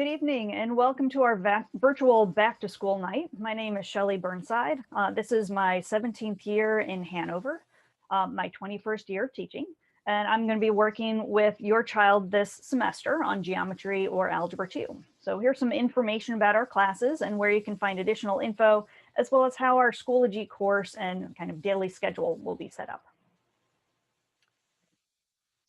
Good evening and welcome to our virtual back to school night. My name is Shelley Burnside. This is my 17th year in Hanover, my 21st year of teaching, and I'm going to be working with your child this semester on geometry or algebra 2. So here's some information about our classes and where you can find additional info, as well as how our Schoology course and kind of daily schedule will be set up.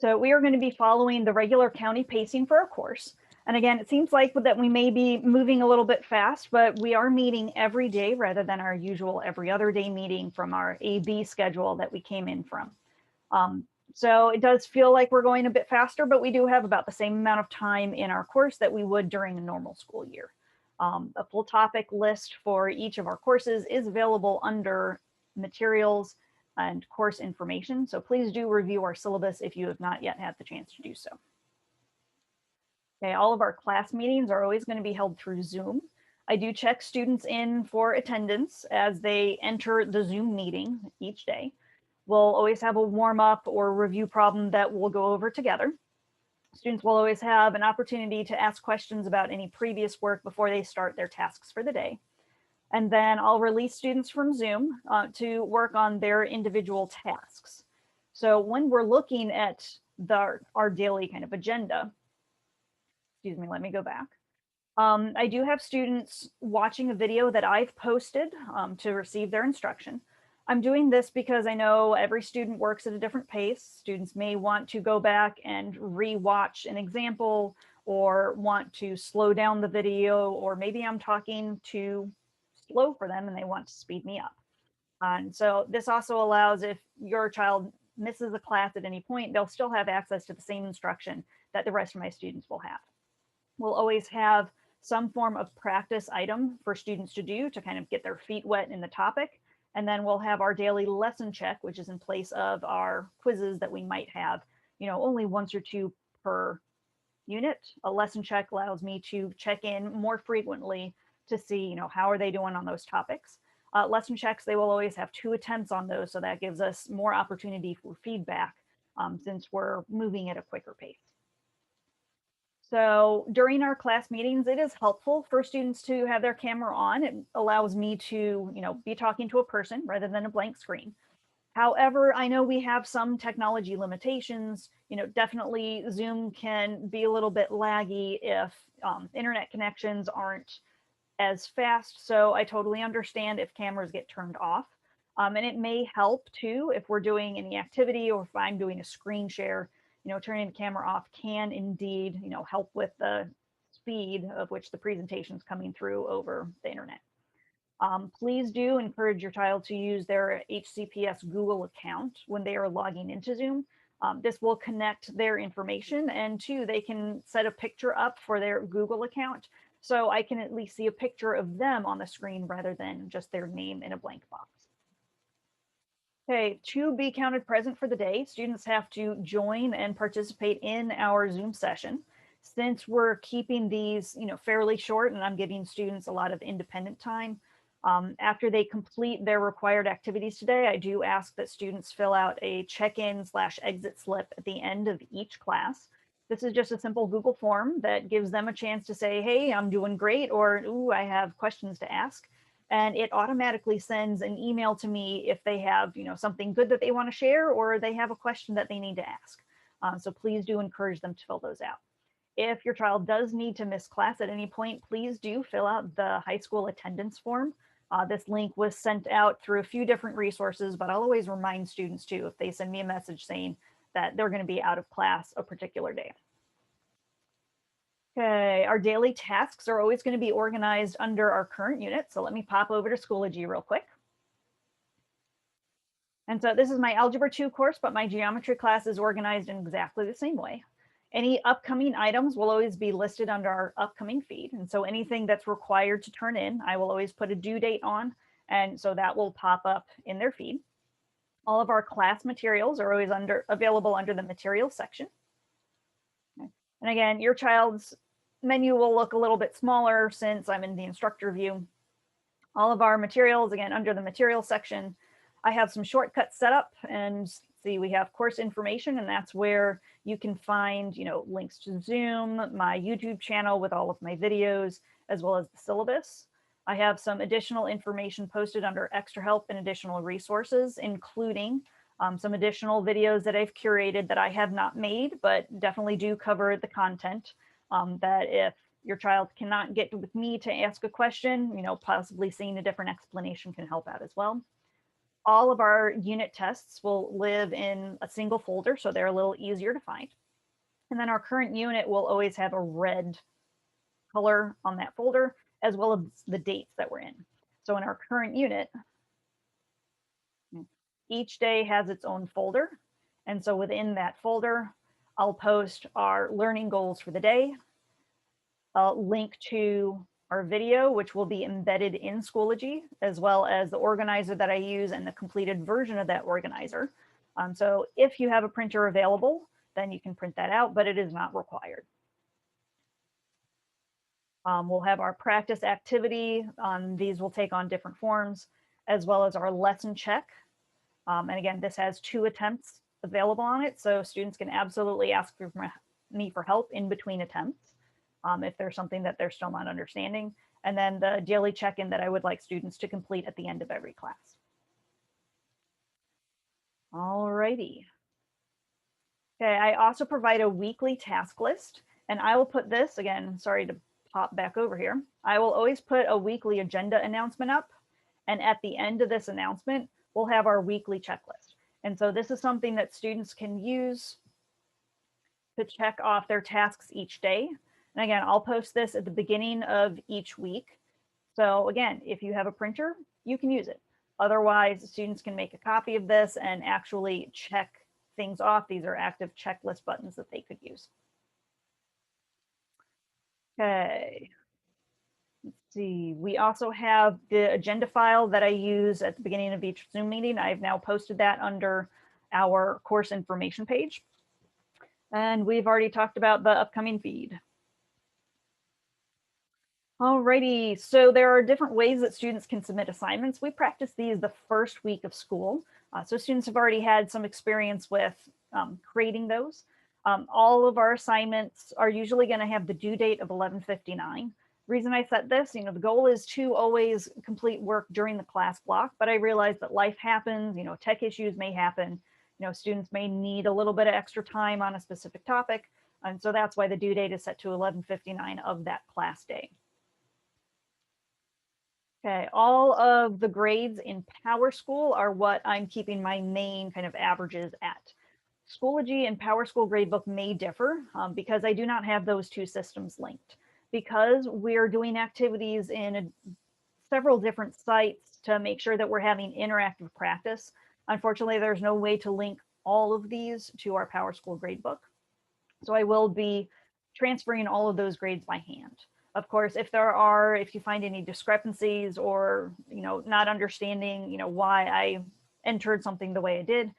So we are going to be following the regular county pacing for our course. And again, it seems like that we may be moving a little bit fast, but we are meeting every day rather than our usual every other day meeting from our AB schedule that we came in from. So it does feel like we're going a bit faster, but we do have about the same amount of time in our course that we would during a normal school year. A full topic list for each of our courses is available under materials and course information. So please do review our syllabus if you have not yet had the chance to do so. Okay, all of our class meetings are always going to be held through Zoom. I do check students in for attendance as they enter the Zoom meeting each day. We'll always have a warm up or review problem that we'll go over together. Students will always have an opportunity to ask questions about any previous work before they start their tasks for the day. And then I'll release students from Zoom to work on their individual tasks. So when we're looking at our daily kind of agenda, excuse me, let me go back. I do have students watching a video that I've posted to receive their instruction. I'm doing this because I know every student works at a different pace. Students may want to go back and re-watch an example or want to slow down the video, or maybe I'm talking too slow for them and they want to speed me up. And so this also allows, if your child misses a class at any point, they'll still have access to the same instruction that the rest of my students will have. We'll always have some form of practice item for students to do to kind of get their feet wet in the topic. And then we'll have our daily lesson check, which is in place of our quizzes that we might have, only once or two per unit. A lesson check allows me to check in more frequently to see, how are they doing on those topics. Lesson checks, they will always have 2 attempts on those. So that gives us more opportunity for feedback since we're moving at a quicker pace. So during our class meetings, it is helpful for students to have their camera on. It allows me to, be talking to a person rather than a blank screen. However, I know we have some technology limitations. Definitely Zoom can be a little bit laggy if internet connections aren't as fast. So I totally understand if cameras get turned off. And it may help too if we're doing any activity or if I'm doing a screen share. Turning the camera off can indeed, help with the speed of which the presentation is coming through over the internet. Please do encourage your child to use their HCPS Google account when they are logging into Zoom. This will connect their information, and 2, they can set a picture up for their Google account. So I can at least see a picture of them on the screen rather than just their name in a blank box. Okay, to be counted present for the day, students have to join and participate in our Zoom session. Since we're keeping these, fairly short, and I'm giving students a lot of independent time, after they complete their required activities today, I do ask that students fill out a check-in/exit slip at the end of each class. This is just a simple Google form that gives them a chance to say, hey, I'm doing great, or, ooh, I have questions to ask. And it automatically sends an email to me if they have, something good that they want to share, or they have a question that they need to ask. So please do encourage them to fill those out. If your child does need to miss class at any point, please do fill out the high school attendance form. This link was sent out through a few different resources, but I'll always remind students too if they send me a message saying that they're going to be out of class a particular day. Okay, our daily tasks are always going to be organized under our current unit. So let me pop over to Schoology real quick. And so this is my Algebra 2 course, but my geometry class is organized in exactly the same way. Any upcoming items will always be listed under our upcoming feed. And so anything that's required to turn in, I will always put a due date on. And so that will pop up in their feed. All of our class materials are always available under the materials section. Okay. And again, your child's menu will look a little bit smaller since I'm in the instructor view. All of our materials, again, under the materials section. I have some shortcuts set up, and see, we have course information, and that's where you can find, links to Zoom, my YouTube channel with all of my videos, as well as the syllabus. I have some additional information posted under extra help and additional resources, including some additional videos that I've curated that I have not made, but definitely do cover the content that if your child cannot get with me to ask a question, possibly seeing a different explanation can help out as well. All of our unit tests will live in a single folder, so they're a little easier to find. And then our current unit will always have a red color on that folder, as well as the dates that we're in. So in our current unit, each day has its own folder. And so within that folder, I'll post our learning goals for the day, a link to our video, which will be embedded in Schoology, as well as the organizer that I use and the completed version of that organizer. So if you have a printer available, then you can print that out, but it is not required. We'll have our practice activity. These will take on different forms, as well as our lesson check. And again, this has 2 attempts available on it, so students can absolutely ask me for help in between attempts if there's something that they're still not understanding. And then the daily check-in that I would like students to complete at the end of every class. All righty. Okay, I also provide a weekly task list, and I will put this, again, sorry to pop back over here. I will always put a weekly agenda announcement up, and at the end of this announcement, we'll have our weekly checklist. And so this is something that students can use to check off their tasks each day. And again, I'll post this at the beginning of each week. So again, if you have a printer, you can use it. Otherwise, students can make a copy of this and actually check things off. These are active checklist buttons that they could use. Okay. Let's see. We also have the agenda file that I use at the beginning of each Zoom meeting. I've now posted that under our course information page. And we've already talked about the upcoming feed. Alrighty, so there are different ways that students can submit assignments. We practice these the first week of school. So students have already had some experience with creating those. All of our assignments are usually going to have the due date of 11:59. Reason I set this, the goal is to always complete work during the class block, but I realize that life happens, tech issues may happen, students may need a little bit of extra time on a specific topic. And so that's why the due date is set to 11:59 of that class day. Okay, all of the grades in PowerSchool are what I'm keeping my main kind of averages at. Schoology and PowerSchool gradebook may differ because I do not have those 2 systems linked. Because we're doing activities in several different sites to make sure that we're having interactive practice, unfortunately, there's no way to link all of these to our PowerSchool gradebook. So I will be transferring all of those grades by hand. Of course, if you find any discrepancies or, not understanding, why I entered something the way I did,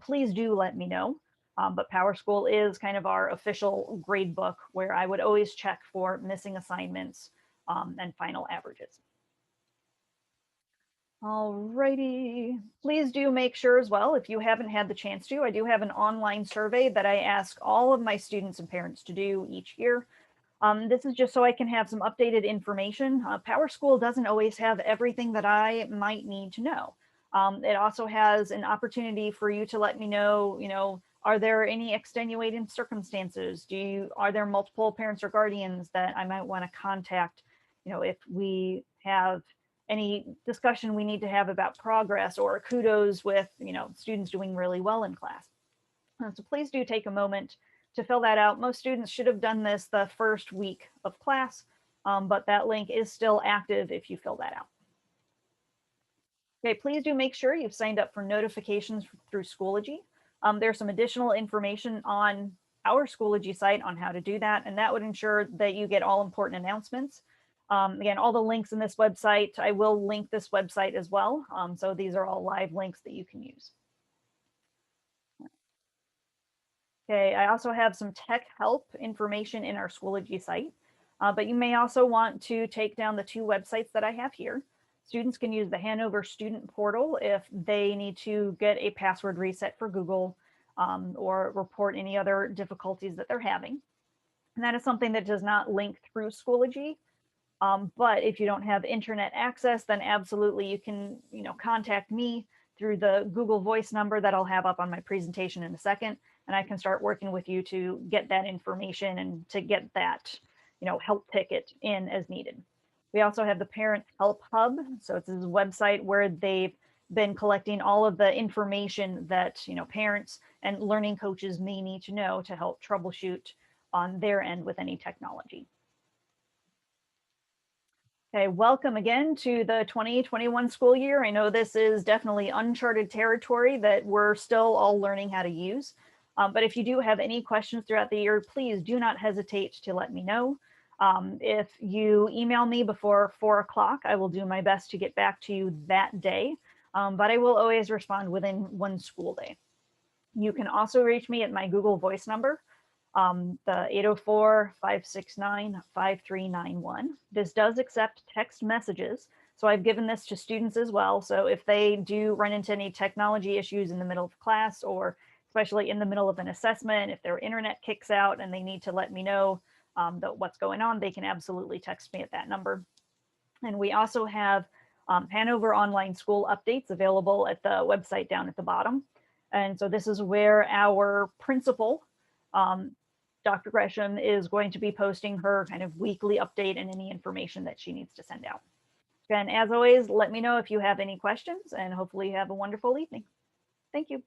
please do let me know. But PowerSchool is kind of our official grade book where I would always check for missing assignments and final averages. Alrighty, please do make sure as well, if you haven't had the chance to, I do have an online survey that I ask all of my students and parents to do each year. This is just so I can have some updated information. PowerSchool doesn't always have everything that I might need to know. It also has an opportunity for you to let me know, are there any extenuating circumstances? Are there multiple parents or guardians that I might want to contact, if we have any discussion we need to have about progress or kudos with, students doing really well in class. So please do take a moment to fill that out. Most students should have done this the first week of class, but that link is still active if you fill that out. Okay, please do make sure you've signed up for notifications through Schoology. There's some additional information on our Schoology site on how to do that, and that would ensure that you get all important announcements. Again, all the links in this website, I will link this website as well. So these are all live links that you can use. Okay, I also have some tech help information in our Schoology site, but you may also want to take down the 2 websites that I have here. Students can use the Hanover Student Portal if they need to get a password reset for Google or report any other difficulties that they're having. And that is something that does not link through Schoology. But if you don't have internet access, then absolutely you can, contact me through the Google Voice number that I'll have up on my presentation in a second, and I can start working with you to get that information and to get that, help ticket in as needed. We also have the Parent Help Hub. So it's this website where they've been collecting all of the information that, parents and learning coaches may need to know to help troubleshoot on their end with any technology. Okay, welcome again to the 2021 school year. I know this is definitely uncharted territory that we're still all learning how to use. But if you do have any questions throughout the year, please do not hesitate to let me know. If you email me before 4 o'clock, I will do my best to get back to you that day. But I will always respond within one school day. You can also reach me at my Google Voice number, the 804-569-5391. This does accept text messages. So I've given this to students as well. So if they do run into any technology issues in the middle of class, or especially in the middle of an assessment, if their internet kicks out and they need to let me know what's going on, they can absolutely text me at that number. And we also have Hanover Online School updates available at the website down at the bottom. And so this is where our principal, Dr. Gresham, is going to be posting her kind of weekly update and any information that she needs to send out. And as always, let me know if you have any questions, and hopefully you have a wonderful evening. Thank you.